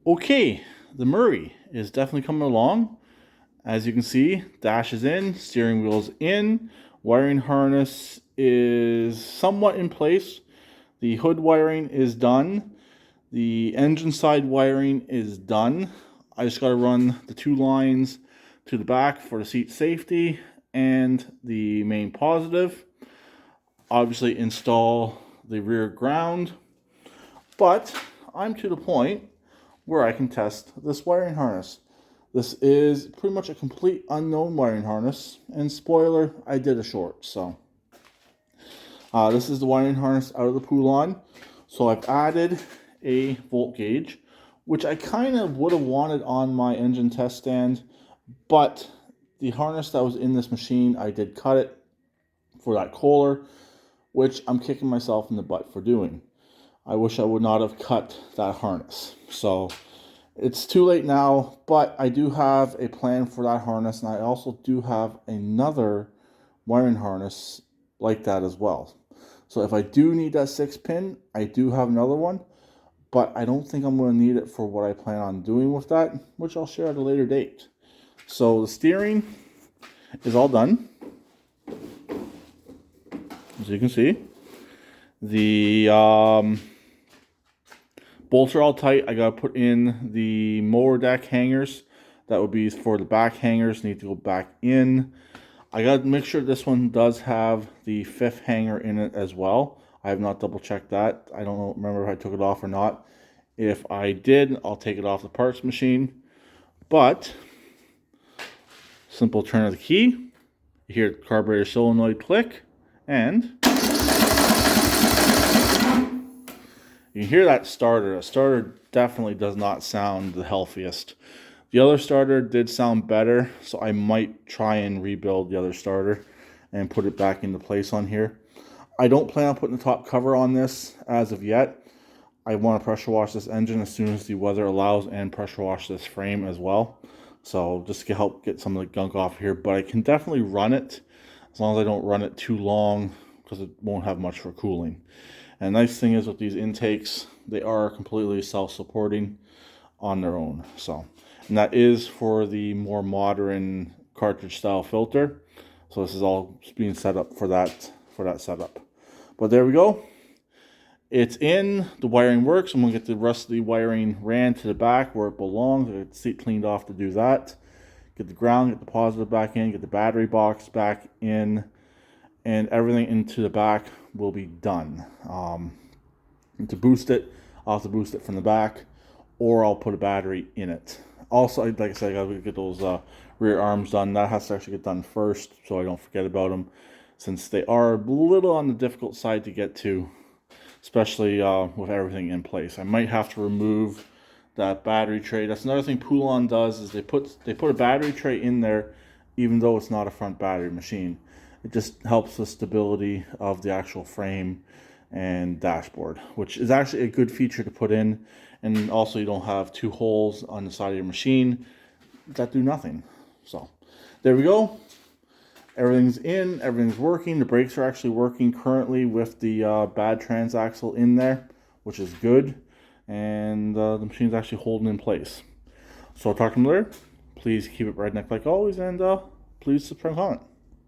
Okay, the Murray is definitely coming along. As you can see, dash is in, steering wheel's in, wiring harness is somewhat in place. The hood wiring is done. The engine side wiring is done. I just got to run the 2 lines to the back for the seat safety and the main positive. Obviously install the rear ground, but I'm to the point where I can test this wiring harness. This is pretty much a complete unknown wiring harness, and spoiler, I did a short. So this is the wiring harness out of the Poulon. So I've added a volt gauge, which I kind of would have wanted on my engine test stand, but the harness that was in this machine, I did cut it for that Kohler, which I'm kicking myself in the butt for doing. I wish I would not have cut that harness. So it's too late now, but I do have a plan for that harness, and I also do have another wiring harness like that as well. So if I do need that 6-pin, I do have another one, but I don't think I'm going to need it for what I plan on doing with that, which I'll share at a later date. So the steering is all done, as you can see. The bolts are all tight. I gotta put in the mower deck hangers. That would be for the back hangers. Need to go back in. I gotta make sure this one does have the 5th hanger in it as well. I have not double checked that. I don't remember if I took it off or not. If I did, I'll take it off the parts machine. But simple turn of the key. You hear the carburetor solenoid click, and you can hear that starter. A starter definitely does not sound the healthiest. The other starter did sound better, so I might try and rebuild the other starter and put it back into place on here. I don't plan on putting the top cover on this as of yet. I want to pressure wash this engine as soon as the weather allows, and pressure wash this frame as well. So just to help get some of the gunk off here, but I can definitely run it as long as I don't run it too long, because it won't have much for cooling. And the nice thing is with these intakes, they are completely self-supporting on their own. So, and that is for the more modern cartridge style filter. So this is all being set up for that setup. But there we go. It's in. The wiring works. I'm gonna get the rest of the wiring ran to the back where it belongs. I get the seat cleaned off to do that. Get the ground, get the positive back in, get the battery box back in, and everything into the back will be done. To boost it, I'll have to boost it from the back, or I'll put a battery in it. Also, like I said, I gotta get those rear arms done. That has to actually get done first, so I don't forget about them, since they are a little on the difficult side to get to, especially with everything in place. I might have to remove that battery tray. That's another thing Poulon does, is they put a battery tray in there, even though it's not a front battery machine. It just helps the stability of the actual frame and dashboard, which is actually a good feature to put in. And also, you don't have 2 holes on the side of your machine that do nothing. So there we go. Everything's in, everything's working. The brakes are actually working currently with the bad transaxle in there, which is good. And the machine's actually holding in place. So I'll talk to you later. Please keep it redneck like always, and please subscribe and comment.